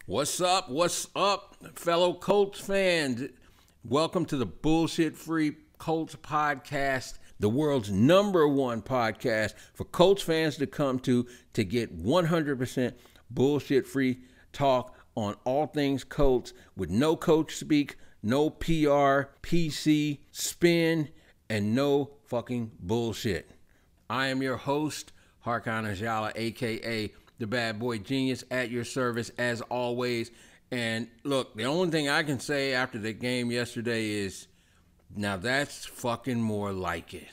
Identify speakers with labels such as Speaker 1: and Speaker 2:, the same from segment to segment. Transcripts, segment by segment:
Speaker 1: What's up? What's up, fellow Colts fans? Welcome to the Bullshit Free Colts podcast, the world's #1 podcast for Colts fans to come to get 100% bullshit-free talk on all things Colts with no coach speak, no PR, PC, spin, and no fucking bullshit. I am your host, Harkon Ajala, a.k.a. the Bad Boy Genius, at your service as always. And look, the only thing I can say after the game yesterday is, now that's fucking more like it.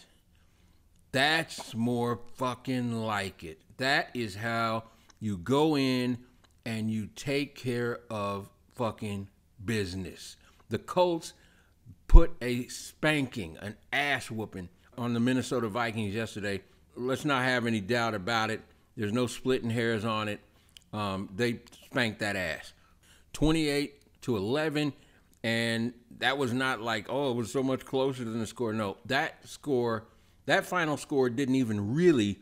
Speaker 1: That's more fucking like it. That is how you go in and you take care of fucking business. The Colts put a spanking, an ass whooping on the Minnesota Vikings yesterday. Let's not have any doubt about it. There's no splitting hairs on it. They spanked that ass. 28-11, and that was not like, oh, it was so much closer than the score. No, that final score didn't even really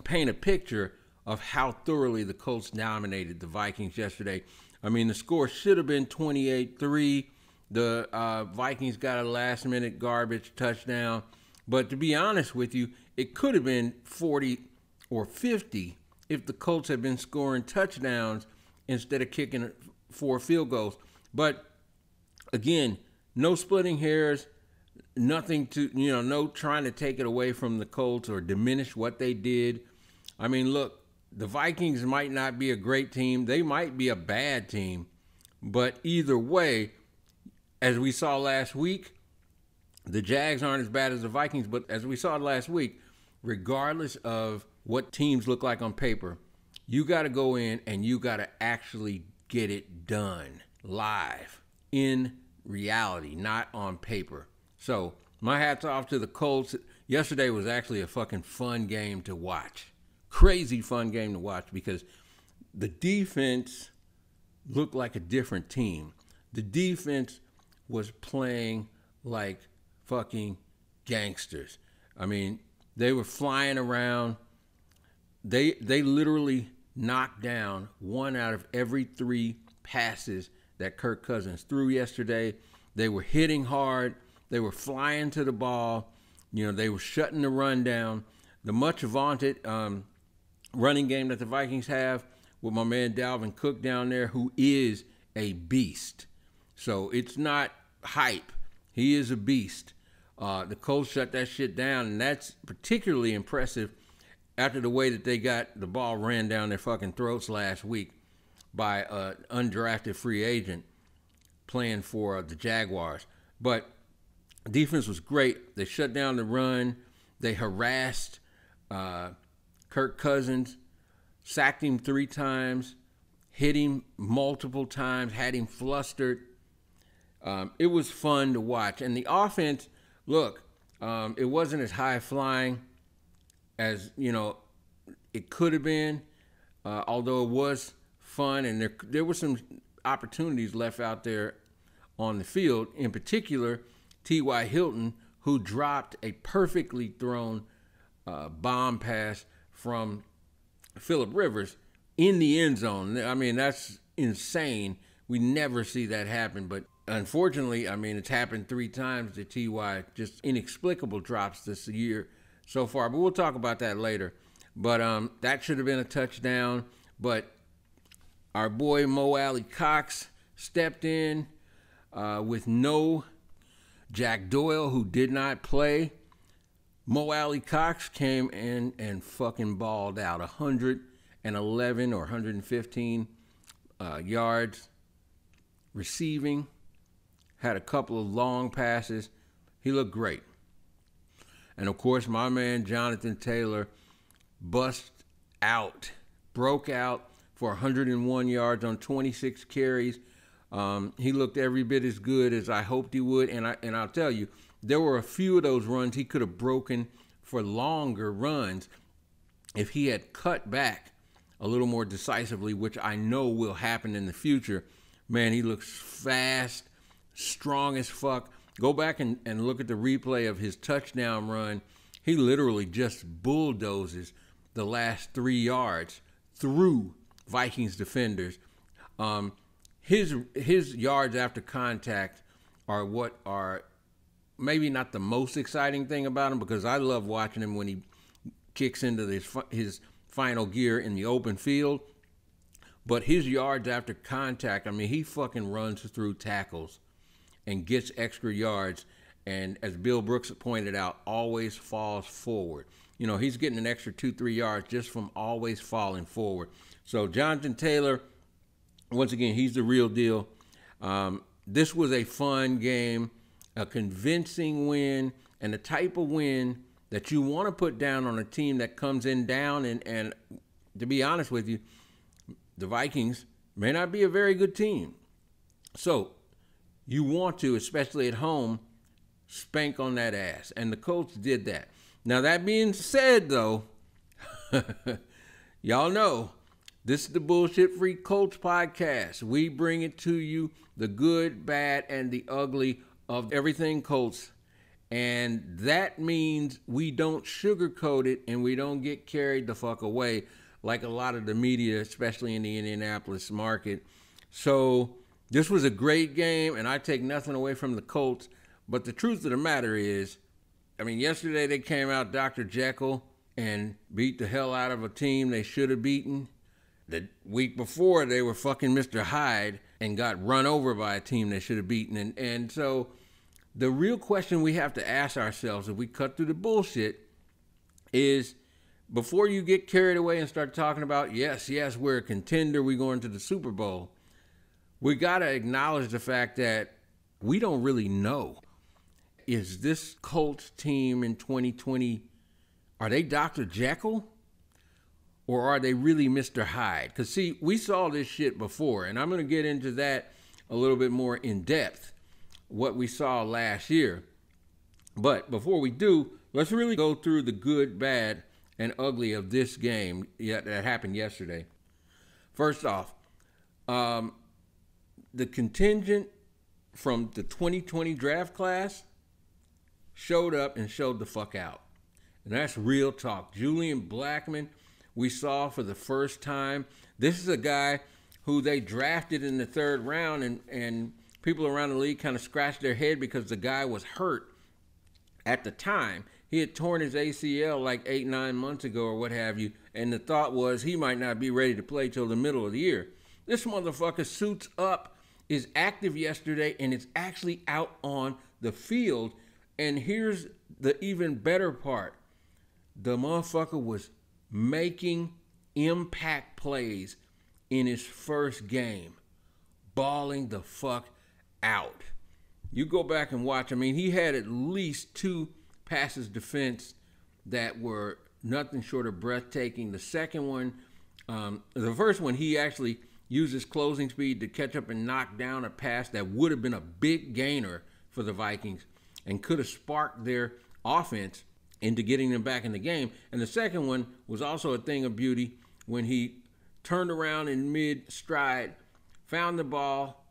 Speaker 1: paint a picture of how thoroughly the Colts dominated the Vikings yesterday. I mean, the score should have been 28-3. The Vikings got a last-minute garbage touchdown. But to be honest with you, it could have been 40 or 50 if the Colts had been scoring touchdowns instead of kicking 4 field goals. But again, no splitting hairs, nothing to, no trying to take it away from the Colts or diminish what they did. I mean, look, the Vikings might not be a great team. They might be a bad team. But either way, as we saw last week, the Jags aren't as bad as the Vikings. But as we saw last week, regardless of what teams look like on paper, you got to go in and you got to actually get it done live in reality, not on paper. So my hat's off to the Colts. Yesterday was actually a fucking fun game to watch. Crazy fun game to watch because the defense looked like a different team. The defense was playing like fucking gangsters. I mean, they were flying around. They literally knocked down 1 out of every 3 passes that Kirk Cousins threw yesterday. They were hitting hard. They were flying to the ball. They were shutting the run down. The much vaunted running game that the Vikings have with my man Dalvin Cook down there, who is a beast. So it's not hype. He is a beast. The Colts shut that shit down, and that's particularly impressive after the way that they got the ball ran down their fucking throats last week by an undrafted free agent playing for the Jaguars. But defense was great. They shut down the run. They harassed Kirk Cousins, sacked him 3 times, hit him multiple times, had him flustered. It was fun to watch. And the offense, look, it wasn't as high flying as, it could have been, although it was fun. And there were some opportunities left out there on the field. In particular, T.Y. Hilton, who dropped a perfectly thrown bomb pass from Phillip Rivers in the end zone. I mean, that's insane. We never see that happen. But unfortunately, I mean, it's happened 3 times to T.Y. Just inexplicable drops this year so far. But we'll talk about that later. But that should have been a touchdown. But our boy Mo Alley Cox stepped in with no Jack Doyle, who did not play. Mo Alley Cox came in and fucking balled out. 111 or 115 yards receiving. Had a couple of long passes. He looked great. And, of course, my man Jonathan Taylor broke out for 101 yards on 26 carries. He looked every bit as good as I hoped he would. And I'll tell you, there were a few of those runs he could have broken for longer runs if he had cut back a little more decisively, which I know will happen in the future. Man, he looks fast, strong as fuck. Go back and look at the replay of his touchdown run. He literally just bulldozes the last 3 yards through Vikings defenders. His yards after contact are what are maybe not the most exciting thing about him, because I love watching him when he kicks into his final gear in the open field. But his yards after contact, I mean, he fucking runs through tackles and gets extra yards. And as Bill Brooks pointed out, always falls forward. You know, he's getting an extra 2-3 yards just from always falling forward. So Jonathan Taylor, once again, he's the real deal. This was a fun game, a convincing win, and the type of win that you want to put down on a team that comes in down. And to be honest with you, the Vikings may not be a very good team. So you want to, especially at home, spank on that ass. And the Colts did that. Now, that being said, though, y'all know, this is the Bullshit Free Colts podcast. We bring it to you, the good, bad, and the ugly of everything Colts. And that means we don't sugarcoat it and we don't get carried the fuck away like a lot of the media, especially in the Indianapolis market. So this was a great game, and I take nothing away from the Colts. But the truth of the matter is, I mean, yesterday they came out Dr. Jekyll and beat the hell out of a team they should have beaten. The week before, they were fucking Mr. Hyde and got run over by a team they should have beaten. And so the real question we have to ask ourselves, if we cut through the bullshit, is before you get carried away and start talking about, yes, we're a contender, we're going to the Super Bowl, we got to acknowledge the fact that we don't really know. Is this Colts team in 2020, are they Dr. Jekyll? Or are they really Mr. Hyde? Because, see, we saw this shit before, and I'm going to get into that a little bit more in depth, what we saw last year. But before we do, let's really go through the good, bad, and ugly of this game that happened yesterday. First off, the contingent from the 2020 draft class showed up and showed the fuck out. And that's real talk. Julian Blackmon, we saw for the first time. This is a guy who they drafted in the third round, and people around the league kind of scratched their head because the guy was hurt at the time. He had torn his ACL like 8-9 months ago or what have you, and the thought was he might not be ready to play till the middle of the year. This motherfucker suits up, is active yesterday, and is actually out on the field. And here's the even better part. The motherfucker was making impact plays in his first game, balling the fuck out. You go back and watch. I mean, he had at least 2 passes defense that were nothing short of breathtaking. The second one, the first one, he actually used his closing speed to catch up and knock down a pass that would have been a big gainer for the Vikings and could have sparked their offense into getting them back in the game. And the second one was also a thing of beauty when he turned around in mid-stride, found the ball,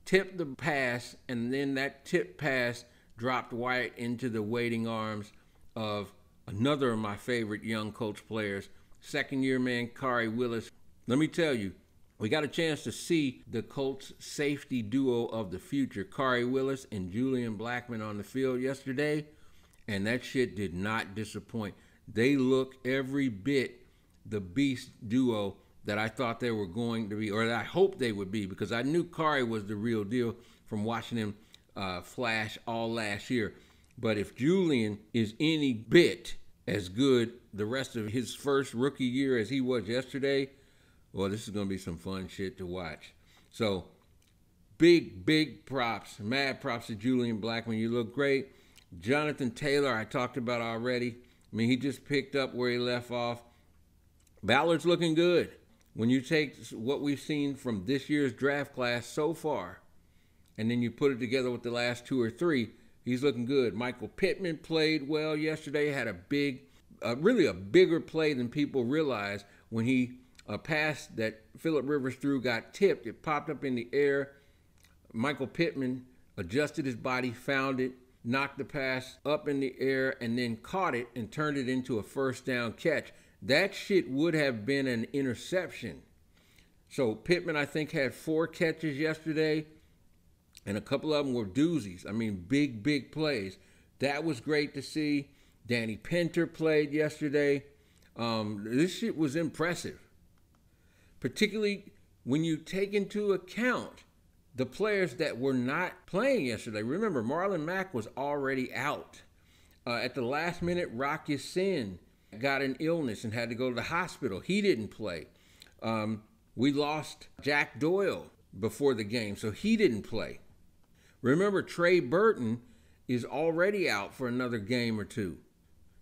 Speaker 1: tipped the pass, and then that tip pass dropped right into the waiting arms of another of my favorite young Colts players, second-year man Khari Willis. Let me tell you, we got a chance to see the Colts safety duo of the future, Khari Willis and Julian Blackmon, on the field yesterday, and that shit did not disappoint. They look every bit the beast duo that I thought they were going to be, or that I hoped they would be, because I knew Khari was the real deal from watching him flash all last year. But if Julian is any bit as good the rest of his first rookie year as he was yesterday, well, this is going to be some fun shit to watch. So, big props, mad props to Julian Blackmon. You look great. Jonathan Taylor, I talked about already. I mean, he just picked up where he left off. Ballard's looking good. When you take what we've seen from this year's draft class so far, and then you put it together with the last 2 or 3, he's looking good. Michael Pittman played well yesterday, had really a bigger play than people realize when he a pass that Phillip Rivers threw got tipped. It popped up in the air. Michael Pittman adjusted his body, found it, knocked the pass up in the air, and then caught it and turned it into a first down catch. That shit would have been an interception. So Pittman, I think, had 4 catches yesterday, and a couple of them were doozies. I mean, big plays. That was great to see. Danny Pinter played yesterday. This shit was impressive, particularly when you take into account the players that were not playing yesterday. Remember, Marlon Mack was already out. At the last minute, Rock Ya-Sin got an illness and had to go to the hospital. He didn't play. We lost Jack Doyle before the game, so he didn't play. Remember, Trey Burton is already out for another game or two.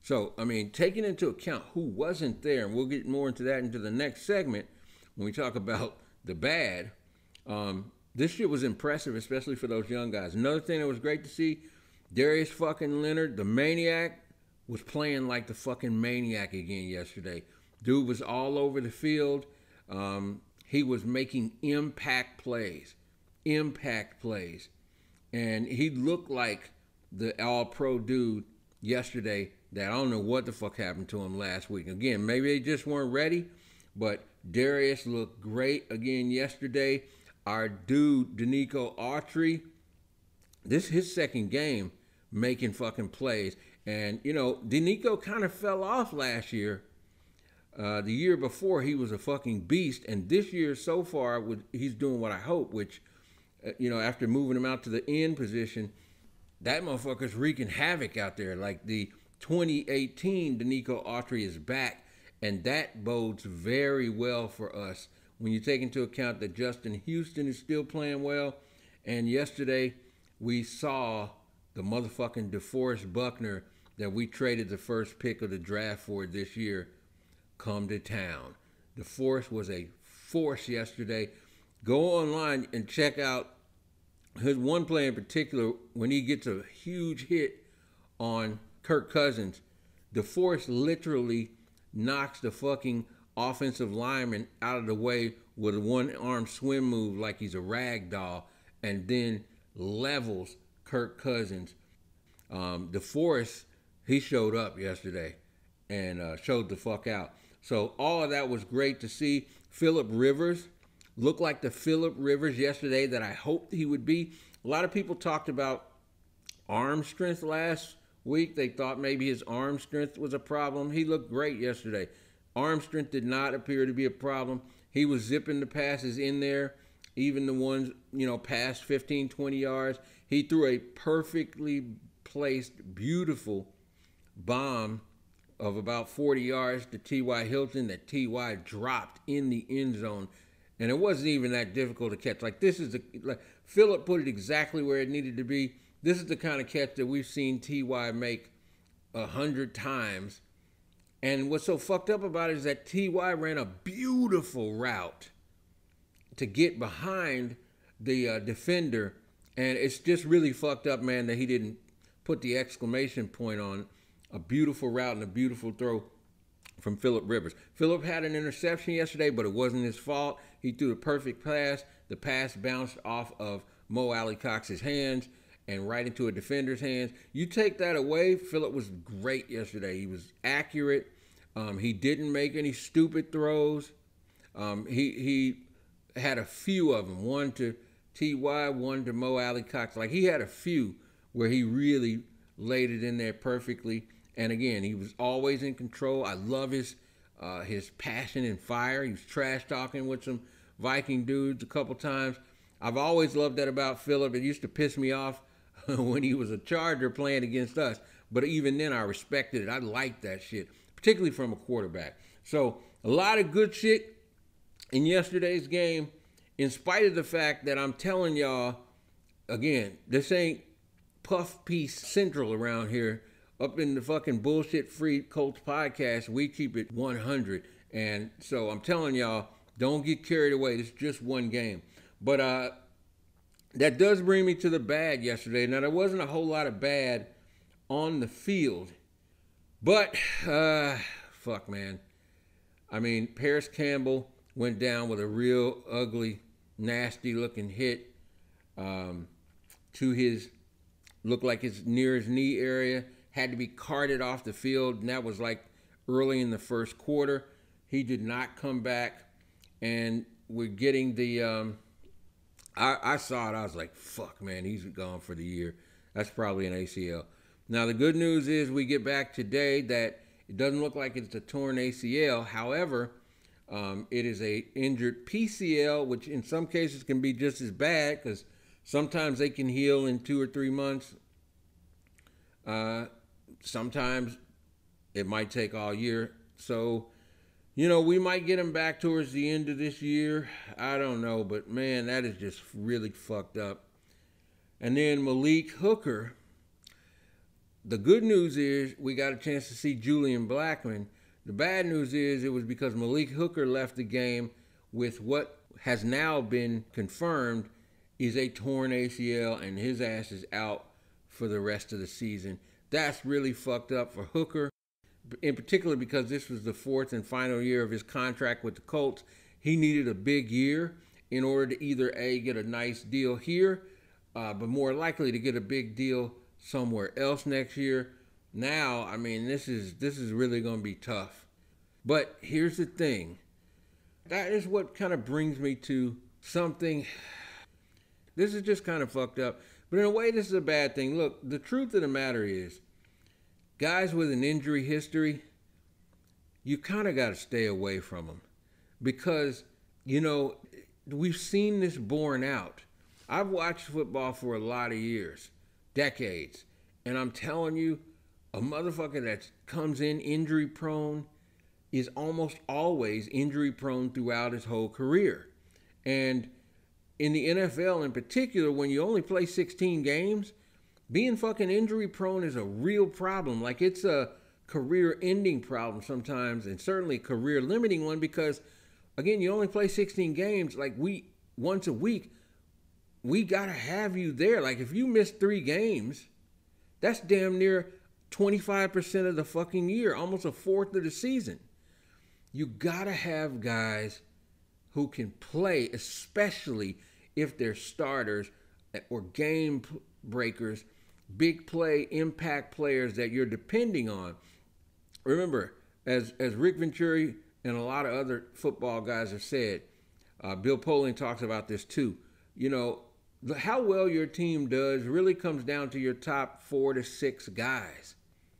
Speaker 1: So, I mean, taking into account who wasn't there, and we'll get more into that into the next segment when we talk about the bad, this shit was impressive, especially for those young guys. Another thing that was great to see, Darius fucking Leonard, the Maniac, was playing like the fucking Maniac again yesterday. Dude was all over the field. He was making impact plays. And he looked like the all-pro dude yesterday that I don't know what the fuck happened to him last week. Again, maybe they just weren't ready, but Darius looked great again yesterday. Our dude, Danico Autry, this is his second game making fucking plays. And, you know, Danico kind of fell off last year. The year before, he was a fucking beast. And this year, so far, he's doing what I hope, which, you know, after moving him out to the end position, that motherfucker's wreaking havoc out there. Like the 2018 Danico Autry is back, and that bodes very well for us when you take into account that Justin Houston is still playing well. And yesterday, we saw the motherfucking DeForest Buckner that we traded the first pick of the draft for this year come to town. DeForest was a force yesterday. Go online and check out his one play in particular when he gets a huge hit on Kirk Cousins. DeForest literally knocks the fucking offensive lineman out of the way with a one-arm swim move like he's a rag doll, and then levels Kirk Cousins. DeForest, he showed up yesterday and showed the fuck out. So all of that was great to see. Phillip Rivers looked like the Phillip Rivers yesterday that I hoped he would be. A lot of people talked about arm strength last week. They thought maybe his arm strength was a problem. He looked great yesterday. Arm strength did not appear to be a problem. He was zipping the passes in there, even the ones, you know, past 15, 20 yards. He threw a perfectly placed, beautiful bomb of about 40 yards to T.Y. Hilton that T.Y. dropped in the end zone. And it wasn't even that difficult to catch. Like, this is Phillip put it exactly where it needed to be. This is the kind of catch that we've seen T.Y. make 100 times. And what's so fucked up about it is that T.Y. ran a beautiful route to get behind the defender. And it's just really fucked up, man, that he didn't put the exclamation point on a beautiful route and a beautiful throw from Phillip Rivers. Phillip had an interception yesterday, but it wasn't his fault. He threw the perfect pass. The pass bounced off of Mo Alley-Cox's hands and right into a defender's hands. You take that away, Phillip was great yesterday. He was accurate. He didn't make any stupid throws. He had a few of them. One to T.Y., one to Mo Alley-Cox. Like, he had a few where he really laid it in there perfectly. And again, he was always in control. I love his passion and fire. He was trash talking with some Viking dudes a couple times. I've always loved that about Phillip. It used to piss me off when he was a Charger playing against us. But even then, I respected it. I liked that shit, particularly from a quarterback. So a lot of good shit in yesterday's game, in spite of the fact that I'm telling y'all, again, this ain't puff piece central around here. Up in the fucking bullshit-free Colts podcast, we keep it 100. And so I'm telling y'all, don't get carried away. It's just one game. But that does bring me to the bad yesterday. Now, there wasn't a whole lot of bad on the field. But, fuck, man. I mean, Paris Campbell went down with a real ugly, nasty-looking hit to his, looked like it's near his knee area. Had to be carted off the field, and that was like early in the first quarter. He did not come back, and we're getting the. I saw it. I was like, fuck, man, he's gone for the year. That's probably an ACL. Now, the good news is we get back today that it doesn't look like it's a torn ACL. However, it is a injured PCL, which in some cases can be just as bad because sometimes they can heal in 2 or 3 months. Sometimes it might take all year. So, we might get him back towards the end of this year. I don't know, but man, that is just really fucked up. And then Malik Hooker. The good news is we got a chance to see Julian Blackmon. The bad news is it was because Malik Hooker left the game with what has now been confirmed is a torn ACL, and his ass is out for the rest of the season. That's really fucked up for Hooker, in particular because this was the 4th and final year of his contract with the Colts. He needed a big year in order to either A, get a nice deal here, but more likely to get a big deal somewhere else next year. Now, I mean, this is really going to be tough. But here's the thing. That is what kind of brings me to something. This is just kind of fucked up. But in a way, this is a bad thing. Look, the truth of the matter is, guys with an injury history, you kind of got to stay away from them. Because, we've seen this borne out. I've watched football for a lot of years, decades. And I'm telling you, a motherfucker that comes in injury prone is almost always injury prone throughout his whole career. And in the NFL in particular, when you only play 16 games, being fucking injury prone is a real problem. Like, it's a career ending problem sometimes, and certainly a career limiting one, because again, you only play 16 games. Like, once a week, we gotta have you there. Like, if you miss 3 games, that's damn near 25% of the fucking year, almost a fourth of the season. You gotta have guys who can play, especially if they're starters or game breakers, big play, impact players that you're depending on. Remember, as Rick Venturi and a lot of other football guys have said, Bill Polian talks about this too, how well your team does really comes down to your top 4 to 6 guys,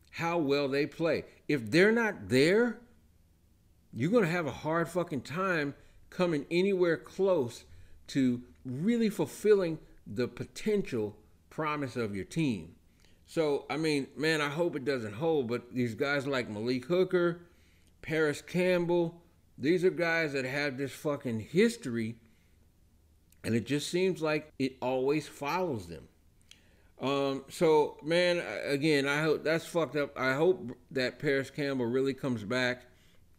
Speaker 1: how well they play. If they're not there, you're going to have a hard fucking time coming anywhere close to really fulfilling the potential promise of your team. So, I mean, man, I hope it doesn't hold, but these guys like Malik Hooker, Paris Campbell, these are guys that have this fucking history, and it just seems like it always follows them. So, man, again, I hope that's fucked up. I hope that Paris Campbell really comes back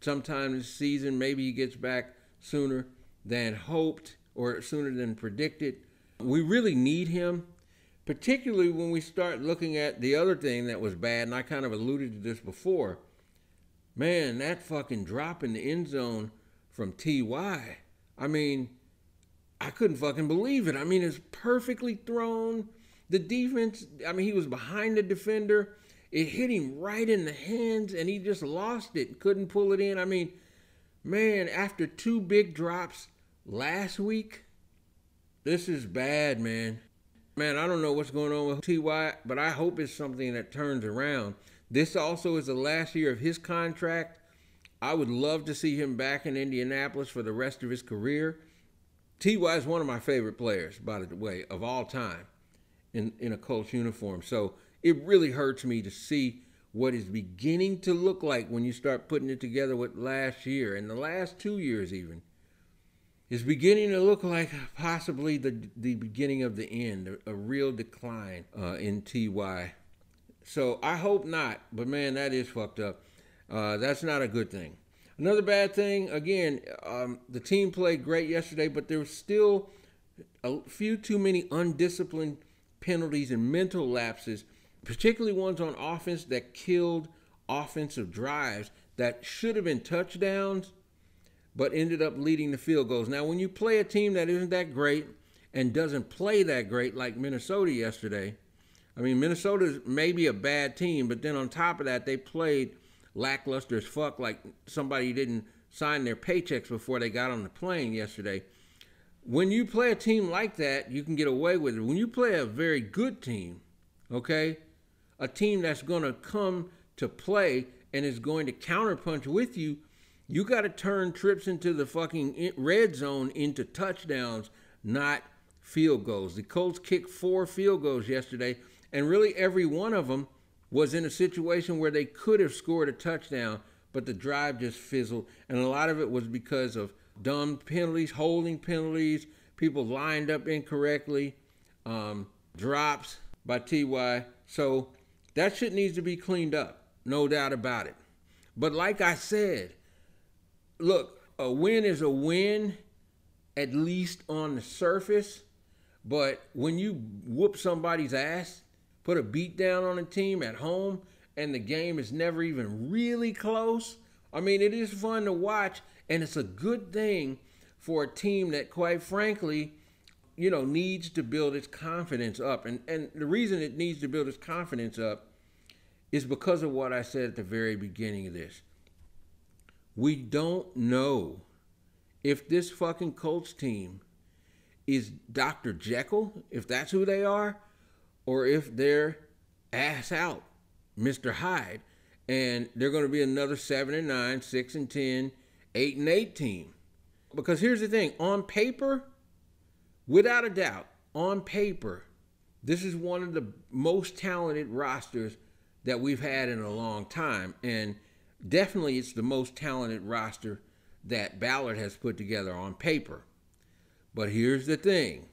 Speaker 1: sometime this season. Maybe he gets back sooner than hoped or sooner than predicted. We really need him, particularly when we start looking at the other thing that was bad, and I kind of alluded to this before. Man, that fucking drop in the end zone from T.Y. I mean, I couldn't fucking believe it. I mean, it's perfectly thrown. The defense, I mean, he was behind the defender. It hit him right in the hands, and he just lost it. Couldn't pull it in. I mean, man, after 2 big drops last week, this is bad, man. Man, I don't know what's going on with T.Y., but I hope it's something that turns around. This also is the last year of his contract. I would love to see him back in Indianapolis for the rest of his career. T.Y. is one of my favorite players, by the way, of all time in a Colts uniform. So it really hurts me to see what is beginning to look like when you start putting it together with last year and the last 2 years even. It's beginning to look like possibly the beginning of the end, a real decline in T.Y. So I hope not, but man, that is fucked up. That's not a good thing. Another bad thing, again, the team played great yesterday, but there was still a few too many undisciplined penalties and mental lapses, particularly ones on offense that killed offensive drives that should have been touchdowns, but ended up leading to field goals. Now, when you play a team that isn't that great and doesn't play that great like Minnesota yesterday, I mean, Minnesota's maybe a bad team, but then on top of that, they played lackluster as fuck, like somebody didn't sign their paychecks before they got on the plane yesterday. When you play a team like that, you can get away with it. When you play a very good team, okay, a team that's going to come to play and is going to counterpunch with you, you got to turn trips into the fucking red zone into touchdowns, not field goals. The Colts kicked 4 field goals yesterday, and really every one of them was in a situation where they could have scored a touchdown, but the drive just fizzled. And a lot of it was because of dumb penalties, holding penalties, people lined up incorrectly, drops by TY. So that shit needs to be cleaned up, no doubt about it. But like I said, look, a win is a win, at least on the surface. But when you whoop somebody's ass, put a beat down on a team at home, and the game is never even really close, I mean, it is fun to watch, and it's a good thing for a team that, quite frankly, you know, needs to build its confidence up. And the reason it needs to build its confidence up is because of what I said at the very beginning of this. We don't know if this fucking Colts team is Dr. Jekyll, if that's who they are, or if they're ass out, Mr. Hyde, and they're going to be another 7-9, 6-10, 8-8 team. Because here's the thing, on paper, without a doubt, on paper, this is one of the most talented rosters that we've had in a long time, and definitely it's the most talented roster that Ballard has put together on paper. But here's the thing.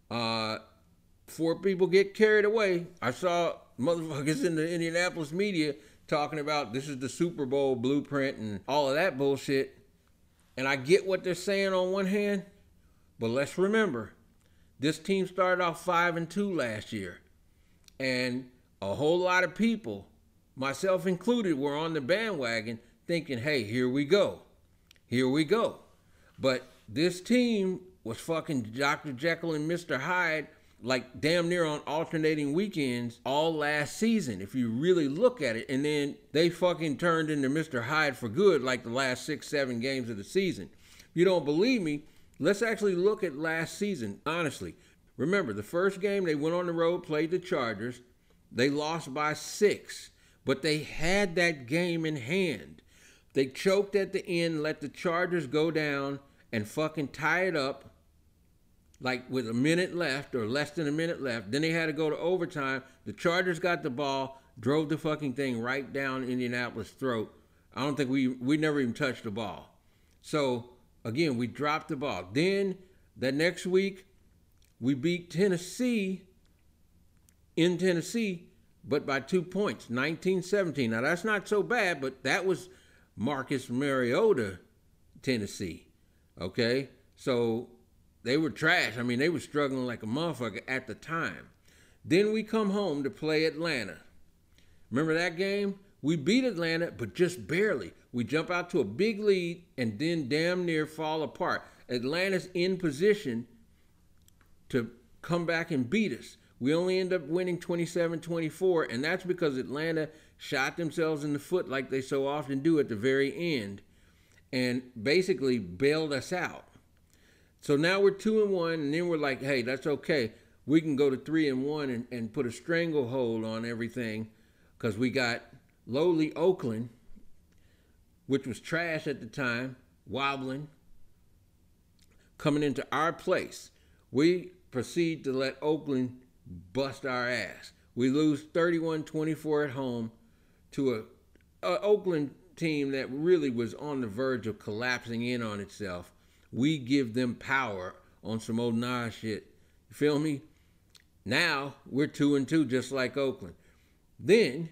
Speaker 1: Before people get carried away, I saw motherfuckers in the Indianapolis media talking about this is the Super Bowl blueprint and all of that bullshit. And I get what they're saying on one hand, but let's remember, this team started off 5-2 last year. And a whole lot of people, myself included, were on the bandwagon thinking, hey, here we go. Here we go. But this team was fucking Dr. Jekyll and Mr. Hyde like damn near on alternating weekends all last season, if you really look at it. And then they fucking turned into Mr. Hyde for good like the last 6-7 games of the season. If you don't believe me, let's actually look at last season, honestly. Remember, the first game they went on the road, played the Chargers. They lost by 6, but they had that game in hand. They choked at the end, let the Chargers go down and fucking tie it up like with a minute left or less than a minute left. Then they had to go to overtime. The Chargers got the ball, drove the fucking thing right down Indianapolis' throat. I don't think we never even touched the ball. So, again, we dropped the ball. Then, the next week, we beat Tennessee in Tennessee, but by 2 points, 19-17. Now, that's not so bad, but that was Marcus Mariota, Tennessee, okay? So, they were trash. I mean, they were struggling like a motherfucker at the time. Then we come home to play Atlanta. Remember that game? We beat Atlanta, but just barely. We jump out to a big lead and then damn near fall apart. Atlanta's in position to come back and beat us. We only end up winning 27-24, and that's because Atlanta shot themselves in the foot like they so often do at the very end and basically bailed us out. So now we're 2-1, and then we're like, hey, that's okay. We can go to 3-1 and put a stranglehold on everything because we got lowly Oakland, which was trash at the time, wobbling, coming into our place. We proceed to let Oakland bust our ass. We lose 31-24 at home to a Oakland team that really was on the verge of collapsing in on itself. We give them power on some old Nas shit. You feel me? Now we're 2-2 just like Oakland. Then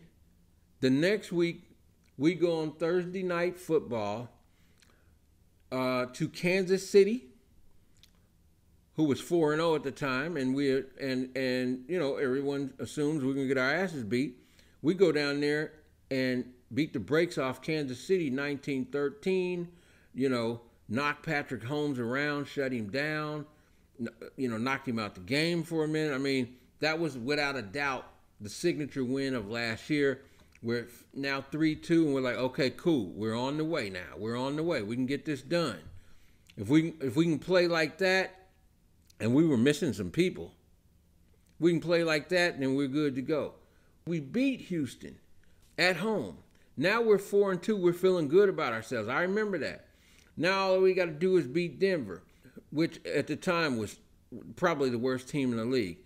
Speaker 1: the next week we go on Thursday night football to Kansas City, who was 4-0 at the time, and you know, everyone assumes we're gonna get our asses beat. We go down there and beat the brakes off Kansas City 19-13, you know, knock Patrick Holmes around, shut him down, you know, knocked him out the game for a minute. I mean, that was without a doubt the signature win of last year. We're now 3-2, and we're like, okay, cool. We're on the way now. We're on the way. We can get this done. If we can play like that, and we were missing some people, we can play like that, then we're good to go. We beat Houston at home. Now we're 4-2. We're feeling good about ourselves. I remember that. Now all we got to do is beat Denver, which at the time was probably the worst team in the league,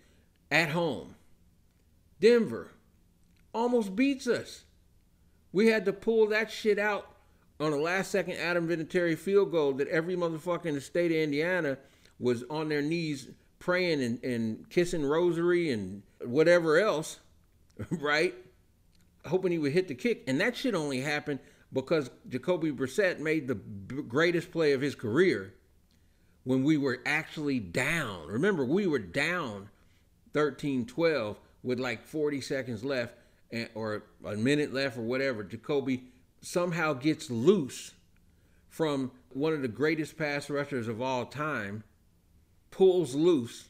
Speaker 1: at home. Denver almost beats us. We had to pull that shit out on a last-second Adam Vinatieri field goal that every motherfucker in the state of Indiana was on their knees praying and kissing rosary and whatever else, right? Hoping he would hit the kick. And that shit only happened because Jacoby Brissett made the greatest play of his career when we were actually down. Remember, we were down 13-12 with like 40 seconds left or a minute left or whatever. Jacoby somehow gets loose from one of the greatest pass rushers of all time, pulls loose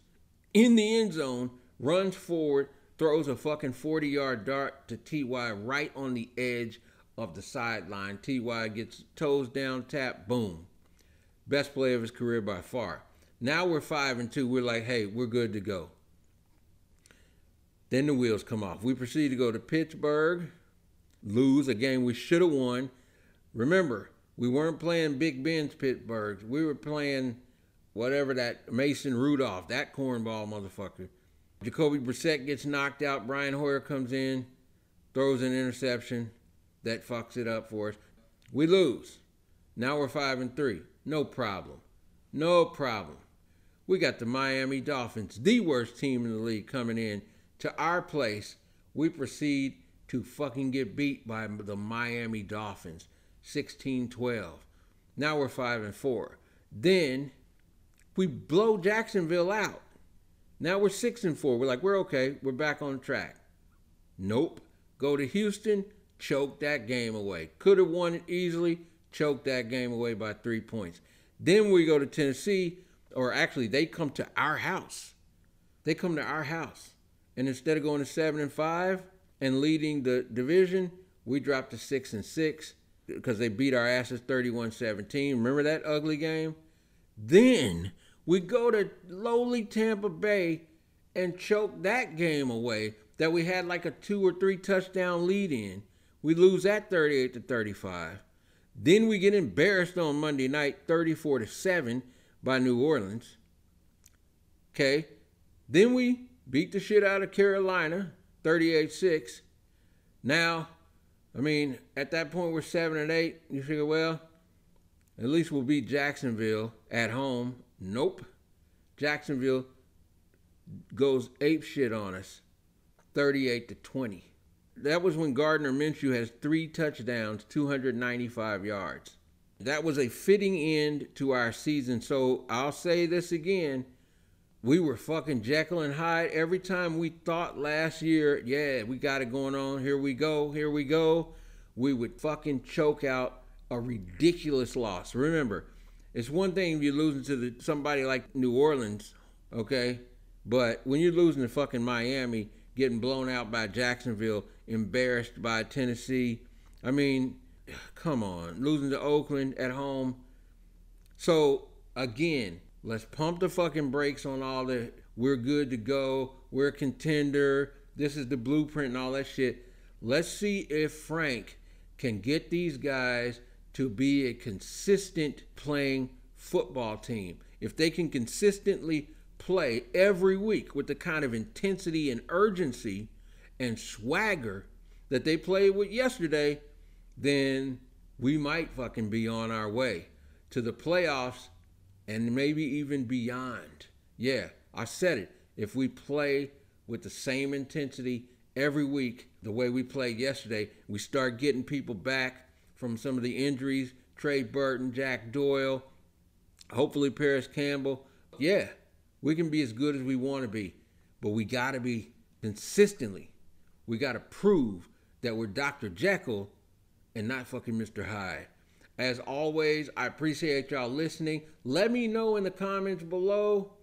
Speaker 1: in the end zone, runs forward, throws a fucking 40-yard dart to T.Y. right on the edge of the sideline. T.Y. gets toes down, tap, boom. Best play of his career by far. Now we're 5-2. We're like, hey, we're good to go. Then the wheels come off. We proceed to go to Pittsburgh, lose a game we should have won. Remember, we weren't playing Big Ben's Pittsburgh. We were playing whatever that Mason Rudolph, that cornball motherfucker. Jacoby Brissett gets knocked out. Brian Hoyer comes in, throws an interception that fucks it up for us. We lose. Now we're 5-3. No problem. No problem. We got the Miami Dolphins, the worst team in the league, coming in to our place. We proceed to fucking get beat by the Miami Dolphins, 16-12. Now we're 5-4. Then we blow Jacksonville out. Now we're 6-4. We're like, we're okay. We're back on track. Nope. Go to Houston, choke that game away. Could have won it easily, choked that game away by 3 points. Then we go to Tennessee, or actually they come to our house. They come to our house. And instead of going to 7-5 and leading the division, we dropped to 6-6 because they beat our asses 31-17. Remember that ugly game? Then we go to lowly Tampa Bay and choke that game away that we had like a 2 or 3 touchdown lead in. We lose that 38-35. Then we get embarrassed on Monday night, 34-7 by New Orleans. Okay. Then we beat the shit out of Carolina, 38-6. Now, I mean, at that point we're 7-8. You figure, well, at least we'll beat Jacksonville at home. Nope. Jacksonville goes ape shit on us, 38-20. That was when Gardner Minshew has 3 touchdowns, 295 yards. That was a fitting end to our season. So I'll say this again. We were fucking Jekyll and Hyde. Every time we thought last year, yeah, we got it going on. Here we go. Here we go. We would fucking choke out a ridiculous loss. Remember, it's one thing if you're losing to somebody like New Orleans, okay? But when you're losing to fucking Miami, getting blown out by Jacksonville, embarrassed by Tennessee, I mean, come on. Losing to Oakland at home. So, again, let's pump the fucking brakes on all the we're good to go, we're a contender, this is the blueprint and all that shit. Let's see if Frank can get these guys to be a consistent playing football team. If they can consistently play every week with the kind of intensity and urgency and swagger that they played with yesterday, then we might fucking be on our way to the playoffs and maybe even beyond. Yeah, I said it. If we play with the same intensity every week, the way we played yesterday, we start getting people back from some of the injuries, Trey Burton, Jack Doyle, hopefully Paris Campbell. Yeah, we can be as good as we want to be, but we got to be consistently. We got to prove that we're Dr. Jekyll and not fucking Mr. Hyde. As always, I appreciate y'all listening. Let me know in the comments below,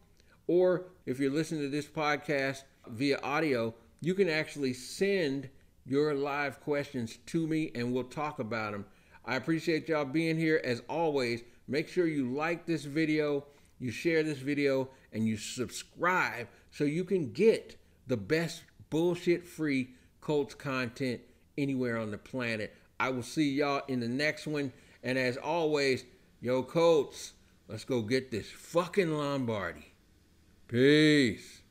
Speaker 1: or if you're listening to this podcast via audio, you can actually send your live questions to me and we'll talk about them. I appreciate y'all being here. As always, make sure you like this video, you share this video, and you subscribe so you can get the best bullshit-free Colts content anywhere on the planet. I will see y'all in the next one. And as always, yo Colts, let's go get this fucking Lombardi. Peace.